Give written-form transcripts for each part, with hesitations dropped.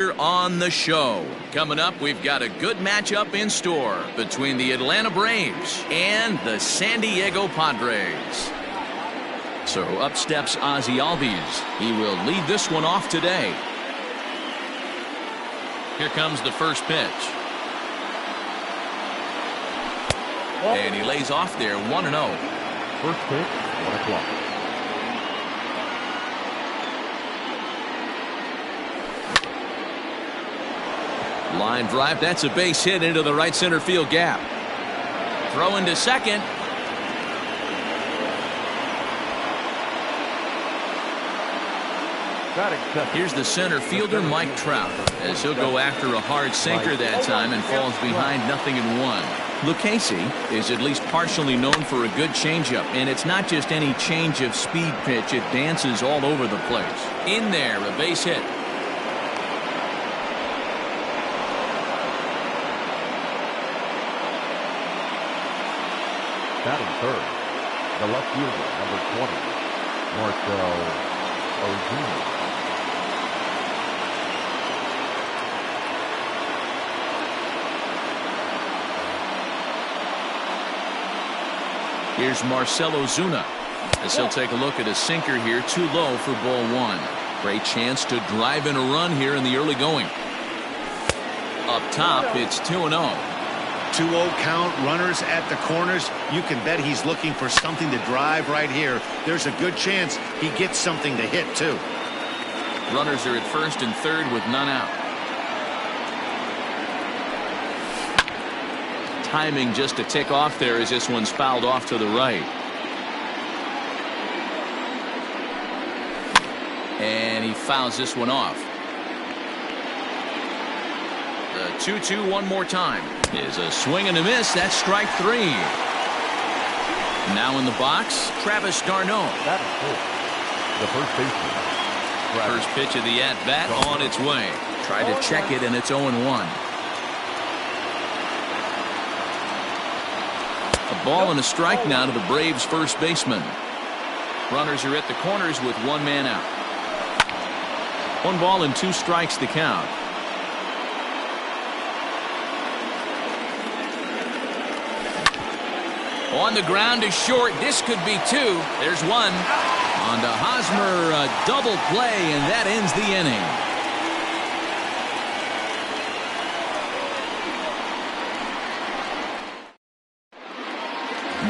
On the show. Coming up, we've got a good matchup in store between the Atlanta Braves and the San Diego Padres. So up steps Ozzie Albies. He will lead this one off today. Here comes the first pitch. And he lays off there 1-0. First pitch, 1 o'clock. Line drive, that's a base hit into the right center field gap. Throw into second. Here's the center fielder, Mike Trout, as he'll go after a hard sinker that time and falls behind 0-1. Lucchesi is at least partially known for a good changeup, and it's not just any change of speed pitch. It dances all over the place. In there, a base hit. Batting third, the left fielder, number 20, Marcell Ozuna. Here's Marcell Ozuna as he'll take a look at a sinker here, too low for ball one. Great chance to drive in a run here in the early going. Up top, it's 2-0. 2-0 count, runners at the corners. You can bet he's looking for something to drive right here. There's a good chance he gets something to hit, too. Runners are at first and third with none out. Timing just a tick off there as this one's fouled off to the right. And he fouls this one off. The 2-2 one more time is a swing and a miss. That's strike three. Now in the box, Travis d'Arnaud. That is the first baseman. First pitch of the at-bat on its way. Try to check it, and it's 0-1. A ball and a strike now to the Braves' first baseman. Runners are at the corners with one man out. 1 ball and 2 strikes to count. On the ground is short. This could be 2. There's 1. On to Hosmer, a double play, and that ends the inning.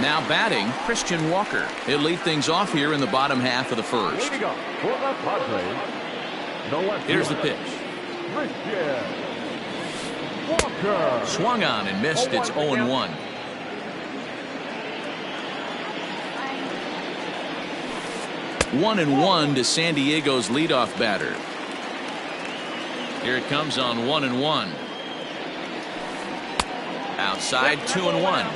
Now batting, Christian Walker. He'll lead things off here in the bottom half of the first. Here's the pitch. Christian Walker. Swung on and missed. It's 0-1. One and 1 to San Diego's leadoff batter. Here it comes on 1-1. Outside, 2-1.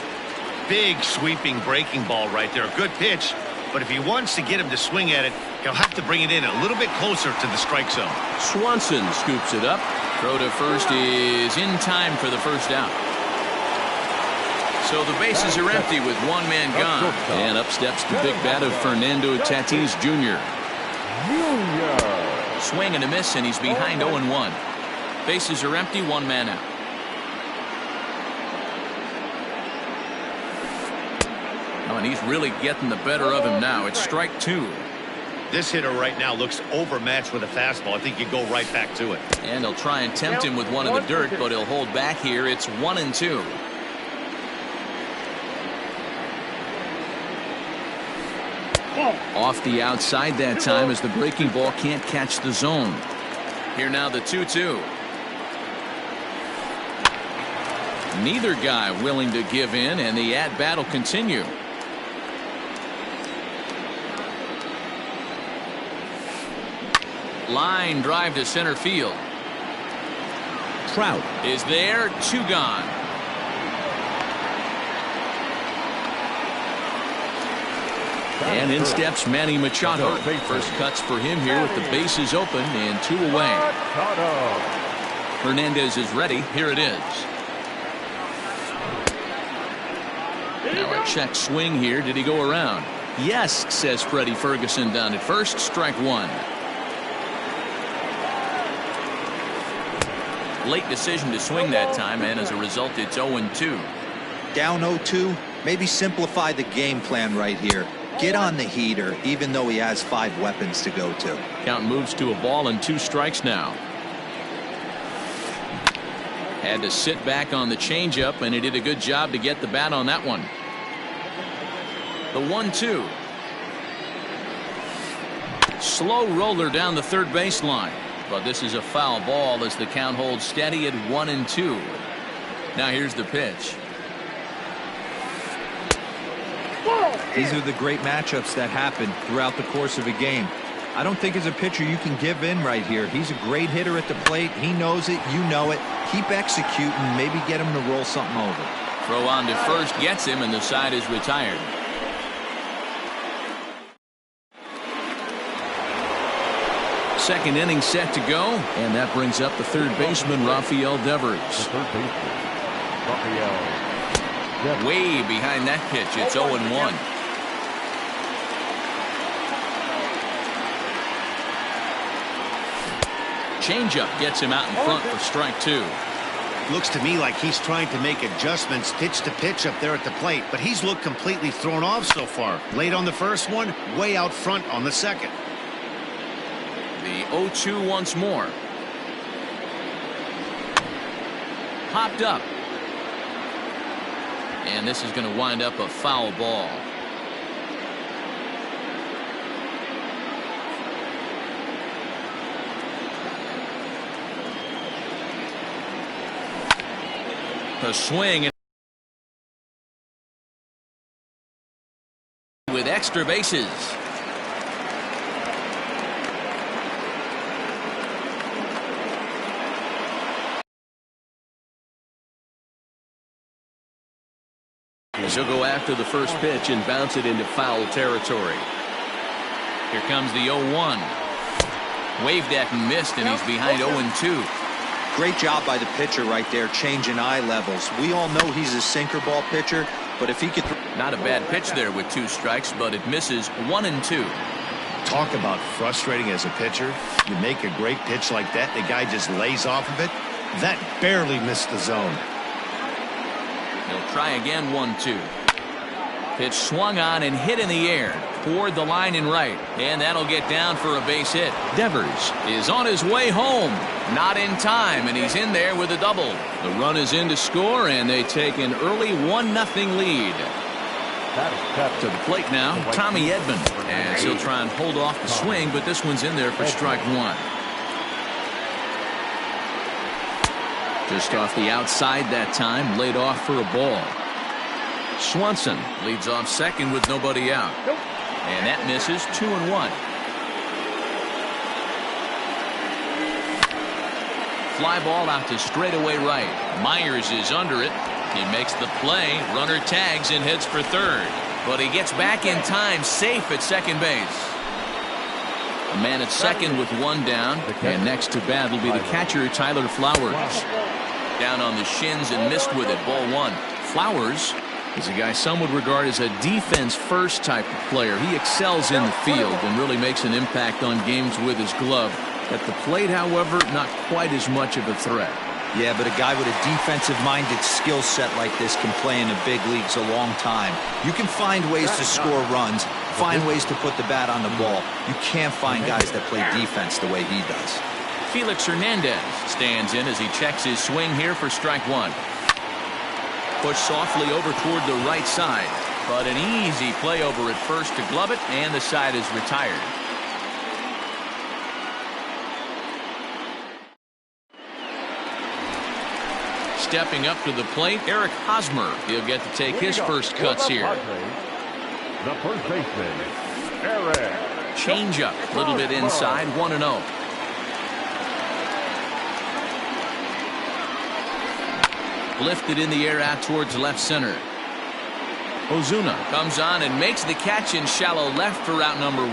Big sweeping breaking ball right there. A good pitch, but if he wants to get him to swing at it, he'll have to bring it in a little bit closer to the strike zone. Swanson scoops it up. Throw to first is in time for the first out. So the bases are empty with one man gone. And up steps the big bat of Fernando Tatis Jr. Swing and a miss, and he's behind 0-1. Bases are empty, one man out. Oh, and he's really getting the better of him now. It's strike 2. This hitter right now looks overmatched with a fastball. I think you go right back to it. And he'll try and tempt him with one in the dirt, but he'll hold back here. It's 1-2. Off the outside that time as the breaking ball can't catch the zone. Here now the 2-2. Neither guy willing to give in, and the at-bat will continue. Line drive to center field. Trout is there, 2 gone. And in steps Manny Machado. First cuts for him here with the bases open and 2 away. Hernandez is ready. Here it is. Now a check swing here. Did he go around? Yes, says Freddie Ferguson down at first. Strike 1. Late decision to swing that time, and as a result, it's 0-2. Down 0-2, maybe simplify the game plan right here. Get on the heater, even though he has 5 weapons to go to. Count moves to a ball and 2 strikes now. Had to sit back on the changeup, and he did a good job to get the bat on that one. The 1-2. Slow roller down the third baseline, but this is a foul ball as the count holds steady at 1-2. Now here's the pitch. These are the great matchups that happen throughout the course of a game. I don't think as a pitcher you can give in right here. He's a great hitter at the plate. He knows it. You know it. Keep executing. Maybe get him to roll something over. Throw on to first gets him, and the side is retired. Second inning set to go, and that brings up the third baseman, Rafael Devers. The third baseman, Rafael Devers. Way behind that pitch. It's 0-1. Changeup gets him out in front for strike 2. Looks to me like he's trying to make adjustments pitch to pitch up there at the plate, but he's looked completely thrown off so far. Late on the first one, way out front on the second. The 0-2 once more. Popped up. And this is going to wind up a foul ball. A swing with extra bases. He'll go after the first pitch and bounce it into foul territory. Here comes the 0-1. Waved at and missed, and he's behind 0-2. Great job by the pitcher right there, changing eye levels. We all know he's a sinker ball pitcher, but if he could... Not a bad pitch there with 2 strikes, but it misses 1-2. Talk about frustrating as a pitcher. You make a great pitch like that, the guy just lays off of it. That barely missed the zone. He'll try again. 1-2. Pitch swung on and hit in the air toward the line and right, and that'll get down for a base hit. Devers is on his way home, not in time, and he's in there with a double. The run is in to score, and they take an early 1-0 lead. To the plate now, Tommy Edman, as he'll try and hold off the swing, but this one's in there for strike 1. Just off the outside that time, laid off for a ball. Swanson leads off second with nobody out. And that misses. 2-1. Fly ball out to straightaway right. Myers is under it. He makes the play. Runner tags and heads for third. But he gets back in time, safe at second base. A man at second with 1 down. And next to bat will be the catcher, Tyler Flowers. Down on the shins and missed with it. Ball 1. Flowers is a guy some would regard as a defense-first type of player. He excels in the field and really makes an impact on games with his glove. At the plate, however, not quite as much of a threat. Yeah, but a guy with a defensive-minded skill set like this can play in the big leagues a long time. You can find ways to score runs, find ways to put the bat on the ball. You can't find guys that play defense the way he does. Felix Hernandez stands in as he checks his swing here for strike 1. Push softly over toward the right side, but an easy play over at first to glove it, and the side is retired. Stepping up to the plate, Eric Hosmer. He'll get to take his first cuts here. The first baseman, Eric. Changeup, a little bit inside, 1-0. Lifted in the air out towards left center. Ozuna comes on and makes the catch in shallow left for out number 1.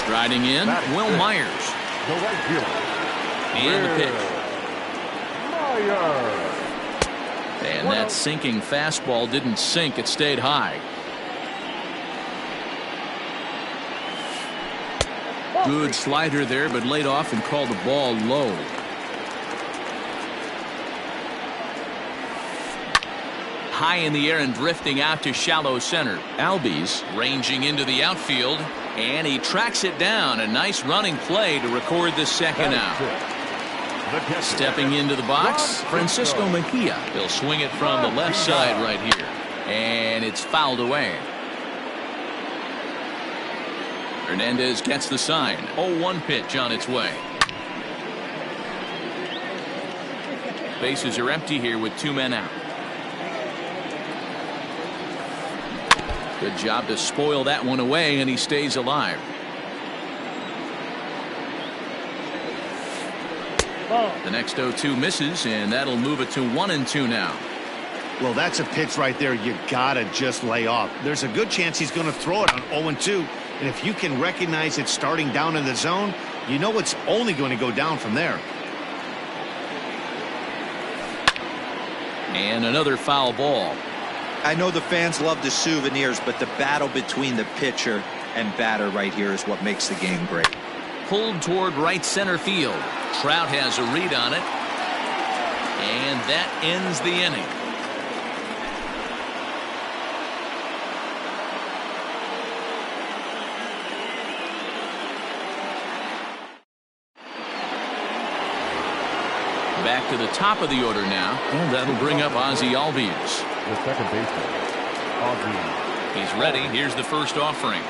Striding in, Will Myers. The right fielder. And the pitch. Myers. And that sinking fastball didn't sink, it stayed high. Good slider there, but laid off and called the ball low. High in the air and drifting out to shallow center. Albies ranging into the outfield, and he tracks it down. A nice running play to record the second out. Stepping into the box, Francisco Mejia. He'll swing it from the left side right here, and it's fouled away. Hernandez gets the sign. 0-1 pitch on its way. Bases are empty here with 2 men out. Good job to spoil that one away, and he stays alive. The next 0-2 misses, and that'll move it to 1-2 now. Well, that's a pitch right there you gotta just lay off. There's a good chance he's going to throw it on 0-2, and if you can recognize it starting down in the zone, you know it's only going to go down from there. And another foul ball. I know the fans love the souvenirs, but the battle between the pitcher and batter right here is what makes the game great. Pulled toward right center field. Trout has a read on it, and that ends the inning. Back to the top of the order now, and that'll bring up Ozzie Albies. The second baseman, Ozzie. He's ready. Here's the first offering.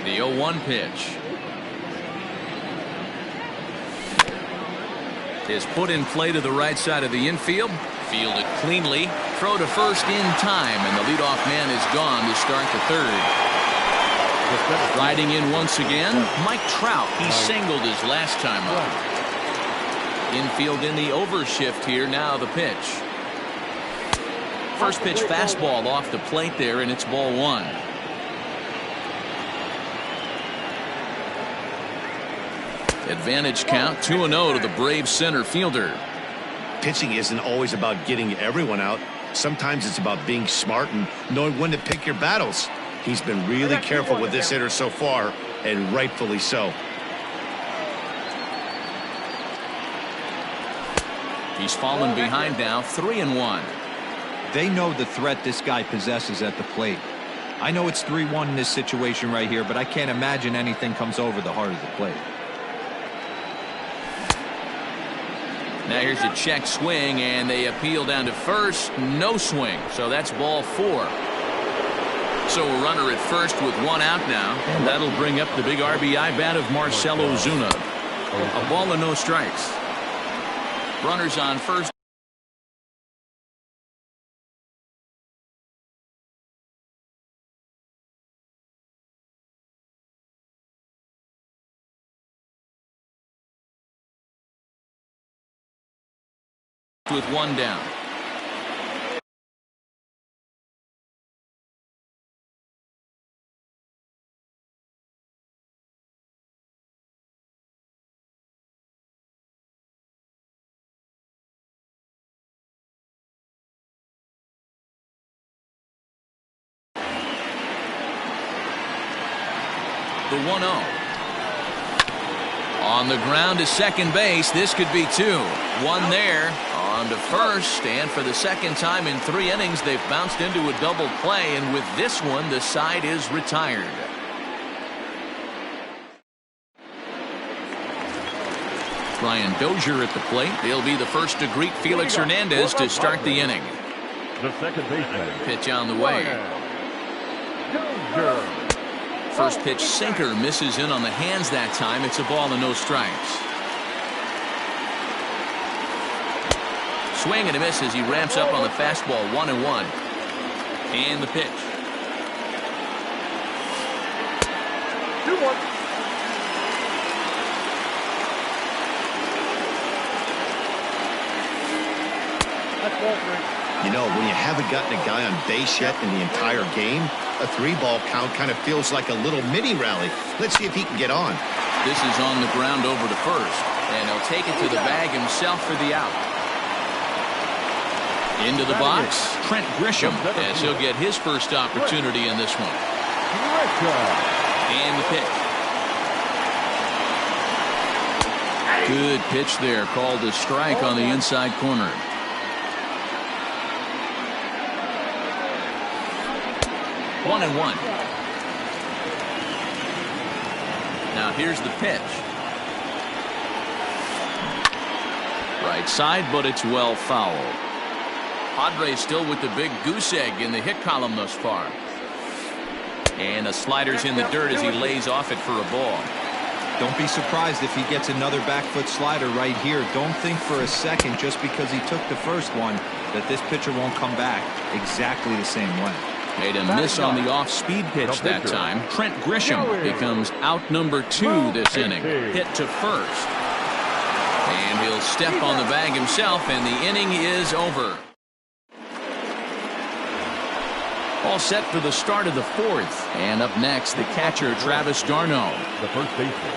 The 0-1 pitch is put in play to the right side of the infield. Fielded cleanly. Throw to first in time, and the leadoff man is gone to start the third. Riding in once again, Mike Trout. He singled his last time up. Infield in the overshift here. Now the pitch. First pitch fastball off the plate there, and it's ball 1. Advantage count 2-0 to the Braves center fielder. Pitching isn't always about getting everyone out. Sometimes it's about being smart and knowing when to pick your battles. He's been really careful with this hitter so far, and rightfully so. He's fallen behind now, 3-1. They know the threat this guy possesses at the plate. I know it's 3-1 in this situation right here, but I can't imagine anything comes over the heart of the plate. Now here's a check swing, and they appeal down to first. No swing, so that's ball 4. So a runner at first with 1 out now, and that'll bring up the big RBI bat of Marcell Ozuna. A ball and no strikes. Runners on first. With 1 down. The 1-0. On the ground to second base. This could be 2. 1 there. On to first, and for the second time in 3 innings, they've bounced into a double play, and with this one, the side is retired. Brian Dozier at the plate. He'll be the first to greet Felix Hernandez to start the inning. The second baseman. Pitch on the way. First pitch sinker misses in on the hands that time. It's a ball and no strikes. Swing and a miss as he ramps up on the fastball. 1-1. And the pitch. 2-1. You know, when you haven't gotten a guy on base yet in the entire game, a 3-ball count kind of feels like a little mini rally. Let's see if he can get on. This is on the ground over to first, and he'll take it to the bag himself for the out. Into the box, Trent Grisham, as he'll get his first opportunity in this one. And the pitch. Good pitch there, called a strike on the inside corner. One and one. Now here's the pitch. Right side, but it's well fouled. Padres still with the big goose egg in the hit column thus far. And the slider's in the dirt as he lays off it for a ball. Don't be surprised if he gets another back foot slider right here. Don't think for a second, just because he took the first one, that this pitcher won't come back exactly the same way. Made a miss on the off-speed pitch that time. Trent Grisham becomes out number 2 this inning. Hit to first. And he'll step on the bag himself, and the inning is over. All set for the start of the 4th. And up next, the catcher, Travis d'Arnaud. The first baseman.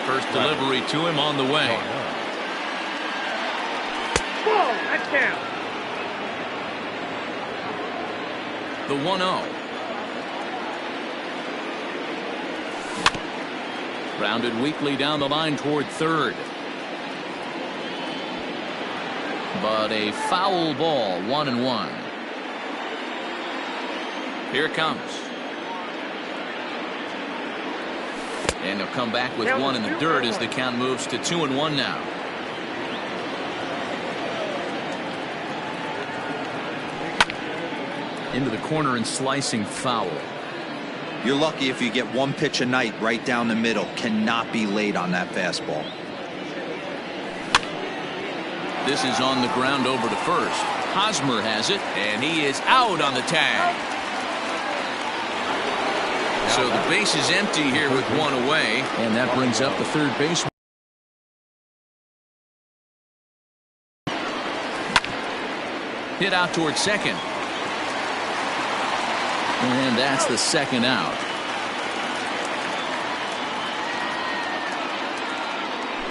First delivery to him on the way. Ball, that's down. The 1-0. Grounded weakly down the line toward third. But a foul ball, 1-1. Here it comes. And he'll come back with one in the dirt as the count moves to 2-1 now. Into the corner and slicing foul. You're lucky if you get one pitch a night right down the middle. Cannot be late on that fastball. This is on the ground over to first. Hosmer has it, and he is out on the tag. So the base is empty here with one away. And that brings up the third baseman. Hit out towards second. And that's the second out.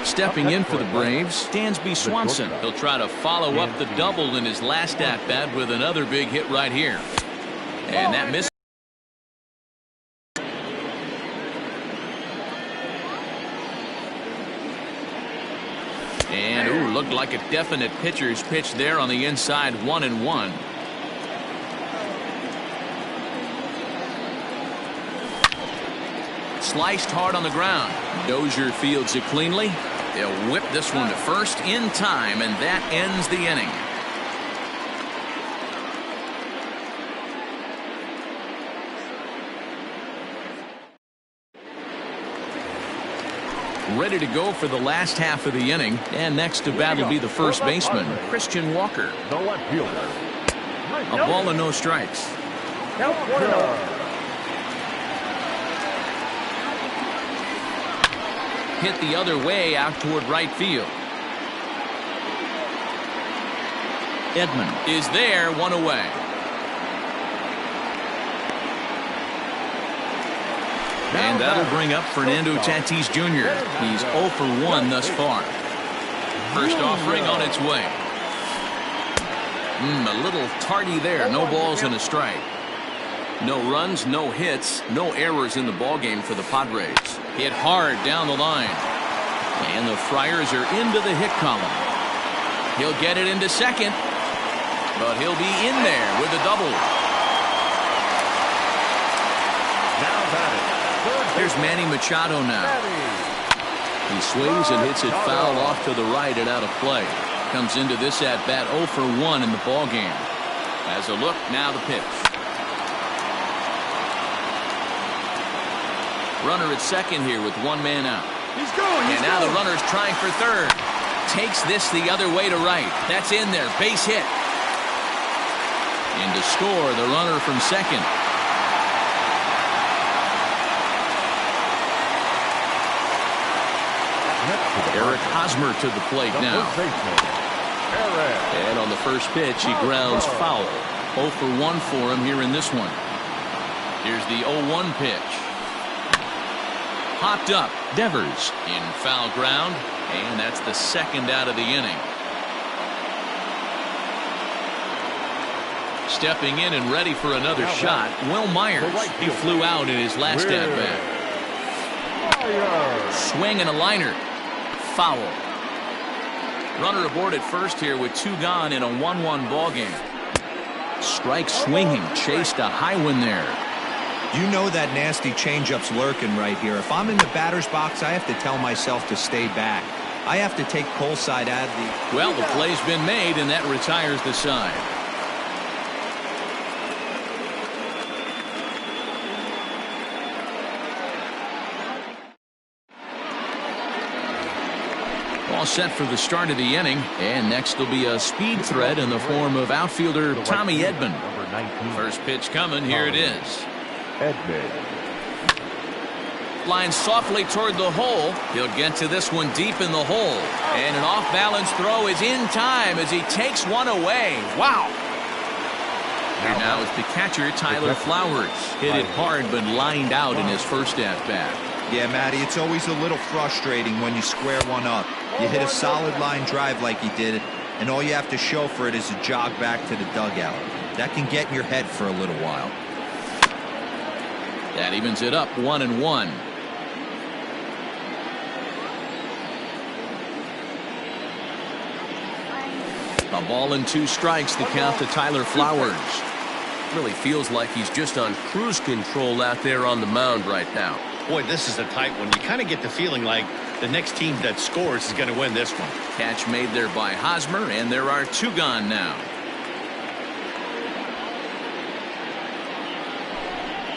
Stepping in for the Braves, Dansby Swanson. He'll try to follow up the double in his last at-bat with another big hit right here. And that missed. And, ooh, looked like a definite pitcher's pitch there on the inside, 1-1. Sliced hard on the ground. Dozier fields it cleanly. They'll whip this one to first in time, and that ends the inning. Ready to go for the last half of the inning. And next to bat will be the first baseman, Christian Walker. The left fielder. A ball and no strikes. No, 1-0. Hit the other way out toward right field. Edman is there, one away. And that'll bring up Fernando Tatis Jr. He's 0 for 1 thus far. First offering on its way. A little tardy there. No balls and a strike. No runs, no hits, no errors in the ballgame for the Padres. Hit hard down the line. And the Friars are into the hit column. He'll get it into second. But he'll be in there with a double. Now batting. Here's Manny Machado now. He swings and hits it foul off to the right and out of play. Comes into this at-bat 0 for 1 in the ballgame. As a look, now the pitch. Runner at second here with one man out. He's going. And now the runner's trying for third. Takes this the other way to right. That's in there. Base hit. And to score, the runner from second. Eric Hosmer to the plate now. And on the first pitch, he grounds foul. 0 for 1 for him here in this one. Here's the 0-1 pitch. Popped up. Devers in foul ground. And that's the second out of the inning. Stepping in and ready for another shot, Will Myers. He flew out in his last at-bat. Swing and a liner. Foul. Runner aboard at first here with 2 gone in a 1-1 ball game. Strike swinging, chased a high one there. You know that nasty changeup's lurking right here. If I'm in the batter's box, I have to tell myself to stay back. I have to take Cole's side out of the... Well, the play's been made, and that retires the side. All set for the start of the inning, and next will be a speed threat in the form of outfielder Tommy Edman. First pitch coming, here it is. Edman. Line softly toward the hole. He'll get to this one deep in the hole. And an off-balance throw is in time as he takes one away. Wow. Here now is the catcher, Tyler Flowers. Hit it hard but lined out in his first at-bat. Yeah, Matty, it's always a little frustrating when you square one up. You hit a solid line drive like he did, and all you have to show for it is a jog back to the dugout. That can get in your head for a little while. That evens it up 1-1. A ball and 2 strikes, the count to Tyler Flowers. Really feels like he's just on cruise control out there on the mound right now. Boy, this is a tight one. You kind of get the feeling like the next team that scores is going to win this one. Catch made there by Hosmer, and there are 2 gone now.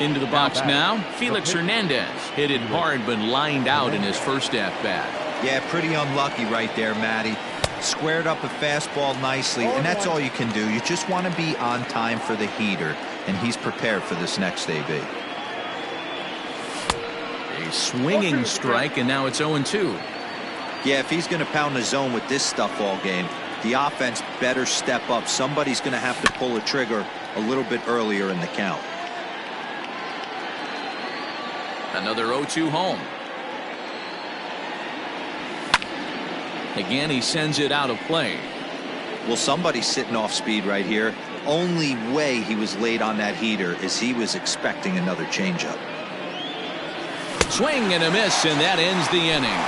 Into the box now, Felix Hernandez. Hit it hard but lined out in his first at-bat. Yeah, pretty unlucky right there, Matty. Squared up a fastball nicely, and that's all you can do. You just want to be on time for the heater, and he's prepared for this next AB. A swinging strike, and now it's 0-2. Yeah, if he's going to pound the zone with this stuff all game, the offense better step up. Somebody's going to have to pull a trigger a little bit earlier in the count. Another 0-2 home. Again, he sends it out of play. Well, somebody's sitting off speed right here. Only way he was late on that heater is he was expecting another changeup. Swing and a miss, and that ends the inning.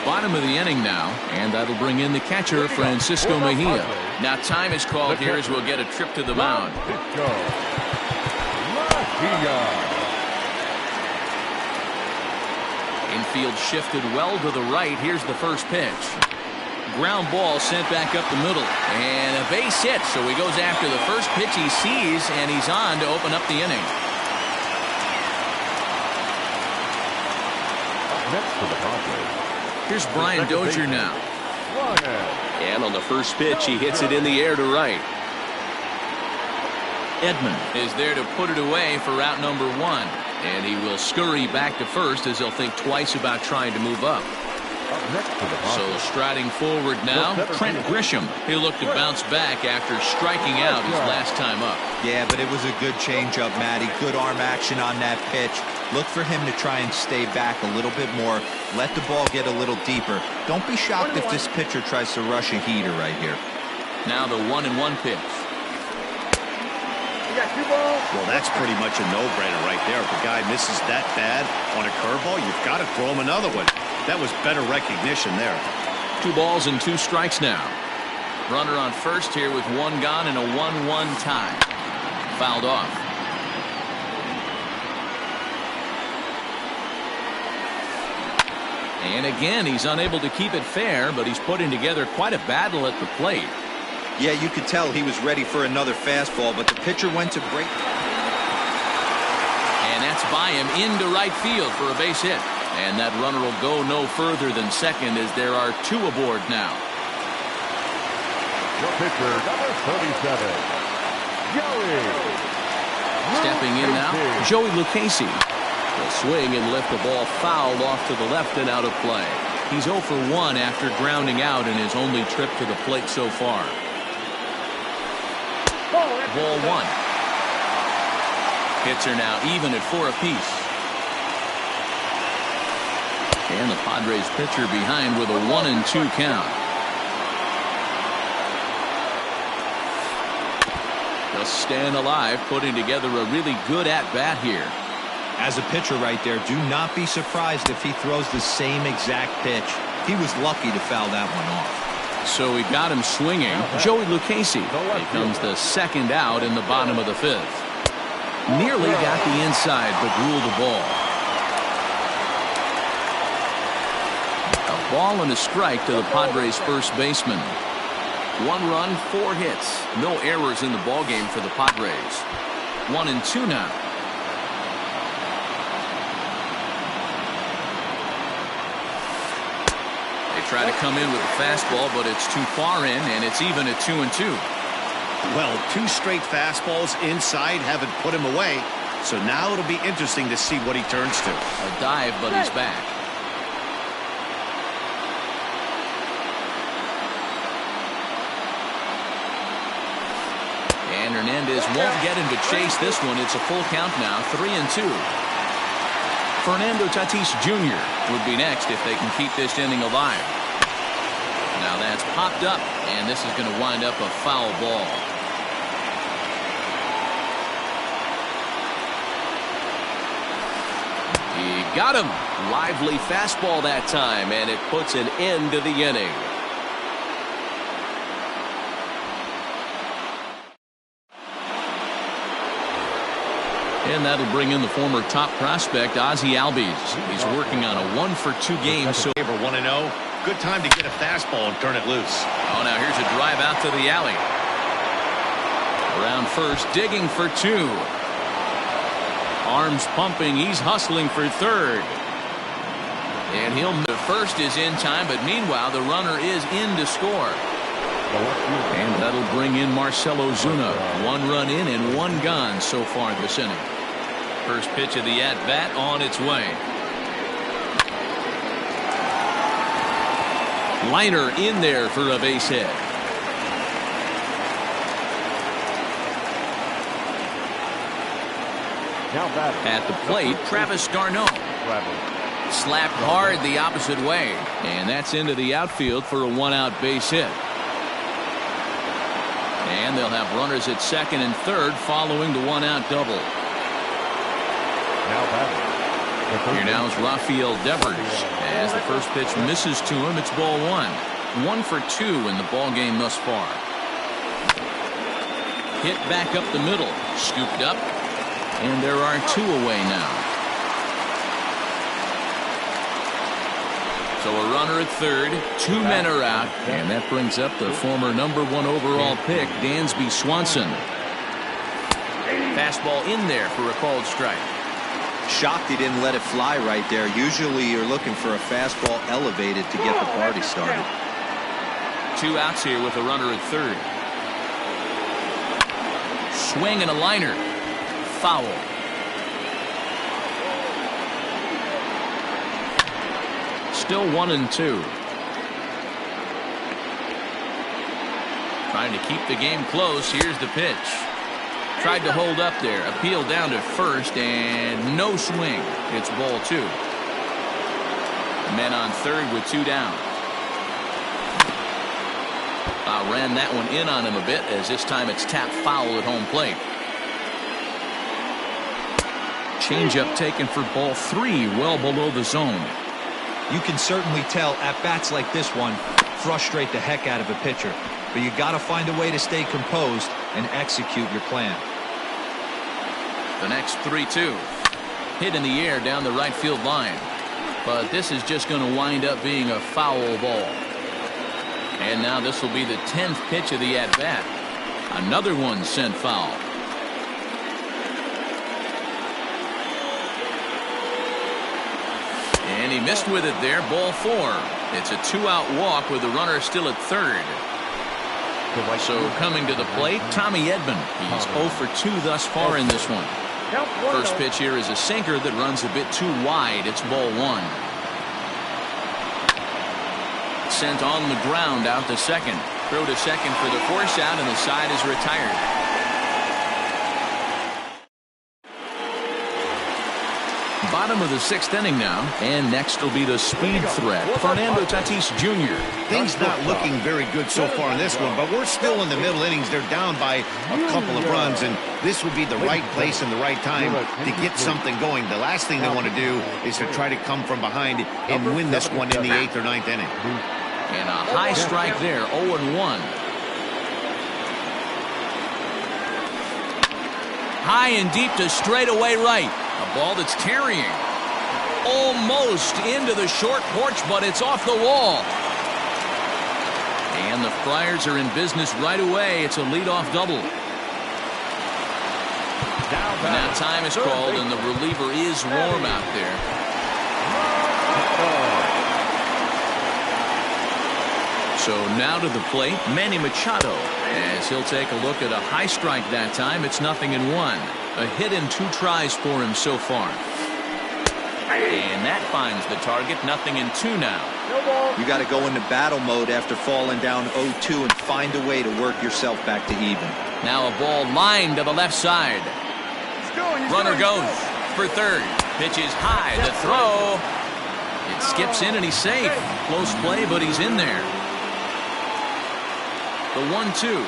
Bottom of the inning now, and that'll bring in the catcher, Francisco Mejia. Now time is called here as we'll get a trip to the mound. Infield shifted well to the right. Here's the first pitch. Ground ball sent back up the middle, and a base hit, so he goes after the first pitch he sees, and he's on to open up the inning. Next to the Padres. Here's Brian Dozier now. And on the first pitch, he hits it in the air to right. Edman is there to put it away for out number 1. And he will scurry back to first as he'll think twice about trying to move up. So striding forward now, Trent Grisham. He'll look to bounce back after striking out his last time up. Yeah, but it was a good changeup, Matty. Good arm action on that pitch. Look for him to try and stay back a little bit more. Let the ball get a little deeper. Don't be shocked if this pitcher tries to rush a heater right here. Now the 1-1 pitch. You got 2 balls. Well, that's pretty much a no-brainer right there. If a guy misses that bad on a curveball, you've got to throw him another one. That was better recognition there. 2 balls and 2 strikes now. Runner on first here with 1 gone and a 1-1 tie. Fouled off. And again, he's unable to keep it fair, but he's putting together quite a battle at the plate. Yeah, you could tell he was ready for another fastball, but the pitcher went to break. And that's by him into right field for a base hit. And that runner will go no further than second as there are 2 aboard now. Your pitcher, number 37, Joey. Stepping in now, Joey Lucchesi. He'll swing and lift the ball fouled off to the left and out of play. He's 0 for 1 after grounding out in his only trip to the plate so far. Ball 1. Hits are now even at 4 apiece. And the Padres pitcher behind with a 1-2 count. Just staying alive, putting together a really good at-bat here. As a pitcher right there, do not be surprised if he throws the same exact pitch. He was lucky to foul that one off. So he got him swinging. Joey Lucchesi becomes the second out in the bottom of the fifth. Nearly got the inside, but ruled the ball. A ball and a strike to the Padres' first baseman. 1 run, 4 hits. No errors in the ballgame for the Padres. 1-2 now. They try to come in with a fastball, but it's too far in, and it's even at 2-2. Well, 2 straight fastballs inside haven't put him away. So now it'll be interesting to see what he turns to. A dive, but he's back. And Hernandez won't get him to chase this one. It's a full count now, 3-2. Fernando Tatis Jr. would be next if they can keep this inning alive. Now that's popped up, and this is going to wind up a foul ball. He got him. Lively fastball that time, and it puts an end to the inning. And that'll bring in the former top prospect, Ozzie Albies. He's working on a 1-for-2 game. So For 1-0, good time to get a fastball and turn it loose. oh, now here's a drive out to the alley. Around first, digging for 2. Arms pumping. He's hustling for third. And the first is in time, but meanwhile the runner is in to score. And that'll bring in Marcell Ozuna. 1 run in and 1 gone so far this inning. First pitch of the at-bat on its way. Liner in there for a base hit. At the plate, Travis d'Arnaud. Slapped hard the opposite way. And that's into the outfield for a 1-out base hit. And they'll have runners at second and third following the 1-out double. Here now is Rafael Devers. As the first pitch misses to him, it's ball 1. 1 for 2 in the ball game thus far. Hit back up the middle. Scooped up. And there are 2 away now. So a runner at third, 2 men are out, and that brings up the former #1 overall pick, Dansby Swanson. Fastball in there for a called strike. Shocked he didn't let it fly right there. Usually you're looking for a fastball elevated to get the party started. 2 outs here with a runner at third. Swing and a liner. Foul. Still 1-2. Trying to keep the game close. Here's the pitch. Tried to hold up there. Appeal down to first and no swing. It's ball 2. Men on third with 2 down. Ran that one in on him a bit, as this time it's tapped foul at home plate. Changeup taken for ball 3, well below the zone. You can certainly tell at bats like this one frustrate the heck out of a pitcher, but you got to find a way to stay composed and execute your plan. The next 3-2. Hit in the air down the right field line, but this is just going to wind up being a foul ball. And now this will be the 10th pitch of the at-bat. Another one sent foul. And he missed with it there. Ball 4. It's a 2-out walk with the runner still at third. So coming to the plate, Tommy Edman. He's 0 for 2 thus far in this one. First pitch here is a sinker that runs a bit too wide. It's ball 1. Sent on the ground out to second. Throw to second for the force out, and the side is retired. Bottom of the 6th inning now, and next will be the speed threat, Fernando Tatis Jr. Things not looking very good so far in this one, but we're still in the middle innings. They're down by a couple of runs, and this would be the right place and the right time to get something going. The last thing they want to do is to try to come from behind and win this one in the 8th or 9th inning. And a high strike there, 0-1. High and deep to straightaway right. A ball that's carrying almost into the short porch, but it's off the wall. And the Friars are in business right away. It's a leadoff double. Now time is called, and the reliever is warm out there. So now to the plate, Manny Machado, as he'll take a look at a high strike that time. It's 0-1. A hit in 2 tries for him so far. And that finds the target. 0-2 now. You got to go into battle mode after falling down 0-2 and find a way to work yourself back to even. Now a ball lined to the left side. Runner goes for third. Pitch is high. The throw. It skips in and he's safe. Close play, but he's in there. The 1-2.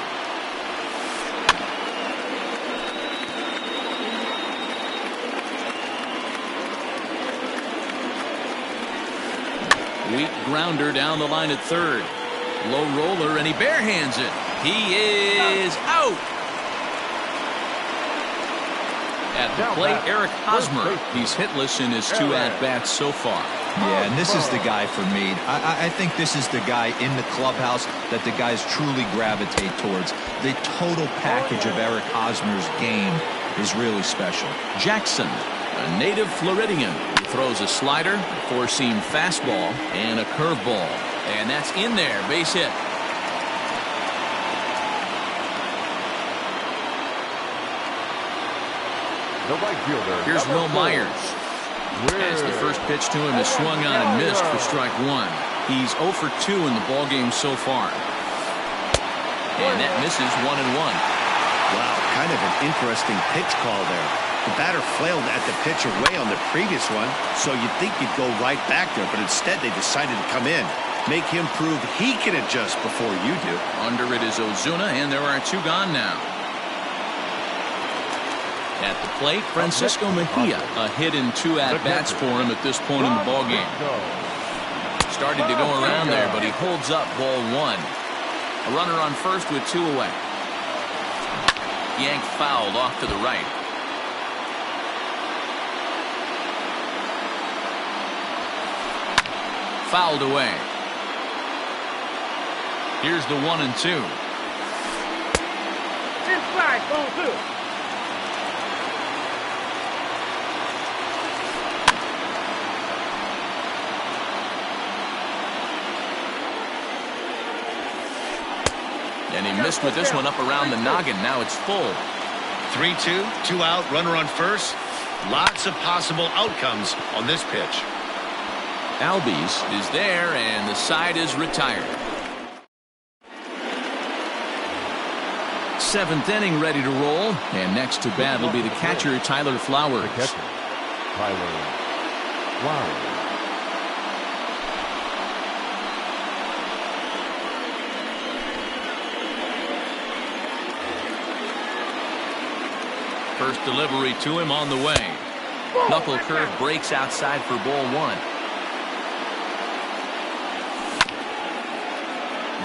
Weak grounder down the line at third. Low roller, and he barehands it. He is out. At the plate, Eric Hosmer. He's hitless in his 2 at-bats so far. Yeah, and this is the guy for me. I think this is the guy in the clubhouse that the guys truly gravitate towards. The total package of Eric Hosmer's game is really special. Jackson, a native Floridian, throws a slider, a 4-seam fastball, and a curveball. And that's in there. Base hit. The right fielder. Here's Will Myers. As the first pitch to him is swung on and missed for strike 1. He's 0 for 2 in the ballgame so far. And that misses 1-1. Wow, kind of an interesting pitch call there. The batter flailed at the pitch away on the previous one, so you'd think you'd go right back there, but instead they decided to come in. Make him prove he can adjust before you do. Under it is Ozuna, and there are 2 gone now. At the plate, Francisco Mejia, a hit in 2 at-bats for him at this point in the ballgame. Started to go around there, but he holds up ball 1. A runner on first with 2 away. Yanked fouled off to the right. Fouled away. Here's the 1-2. Inside, ball 2. And he missed with this one up around the noggin. Now it's full. 3-2, 2 out, runner on first. Lots of possible outcomes on this pitch. Albies is there, and the side is retired. 7th inning ready to roll. And next to bat will be the catcher, Tyler Flowers. Tyler Flowers. First delivery to him on the way. Knuckle curve breaks outside for ball 1.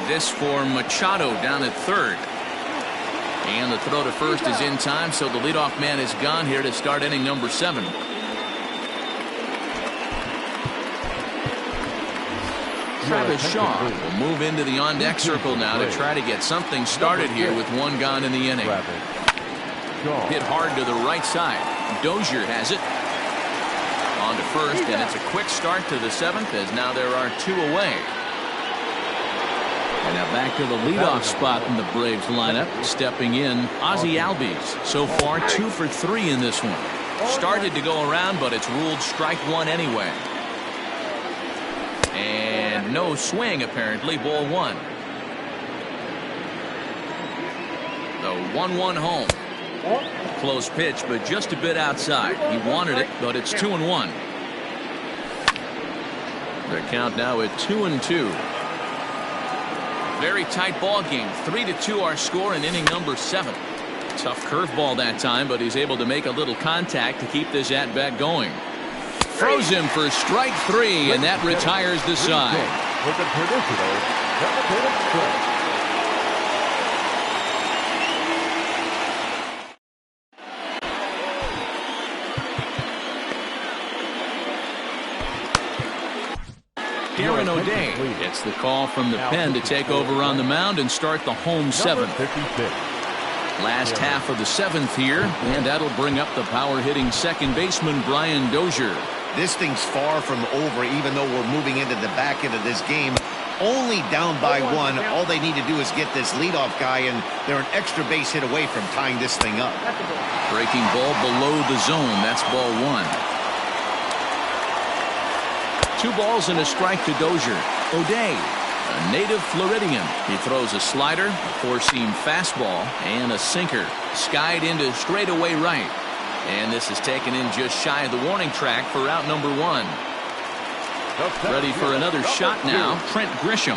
This for Machado down at third. And the throw to first is in time, so the leadoff man is gone here to start inning number 7. Travis Shaw will move into the on-deck circle now to try to get something started here with 1 gone in the inning. Hit hard to the right side. Dozier has it. On to first, and it's a quick start to the 7th as now there are 2 away. And now back to the leadoff spot in the Braves lineup. Stepping in, Ozzie Albies. So far 2 for 3 in this one. Started to go around, but it's ruled strike 1 anyway. And no swing apparently. Ball 1. The 1-1 home. close pitch, but just a bit outside. He wanted it, but it's 2-1. The count now at 2-2. Very tight ball game. 3-2 our score in inning number 7. Tough curveball that time, but he's able to make a little contact to keep this at-bat going. Throws him for strike 3, and that retires the side. With a traditional seven-inning stretch. Aaron O'Day gets the call from the pen to take over on the mound and start the home 7th. Last half of the 7th here, and that'll bring up the power-hitting second baseman Brian Dozier. This thing's far from over, even though we're moving into the back end of this game. Only down by 1. All they need to do is get this leadoff guy, and they're an extra base hit away from tying this thing up. Breaking ball below the zone. That's ball 1. 2 balls and a strike to Dozier. O'Day, a native Floridian. He throws a slider, a 4-seam fastball, and a sinker. Skied into straightaway right. And this is taken in just shy of the warning track for out number 1. Ready for another shot now, Trent Grisham.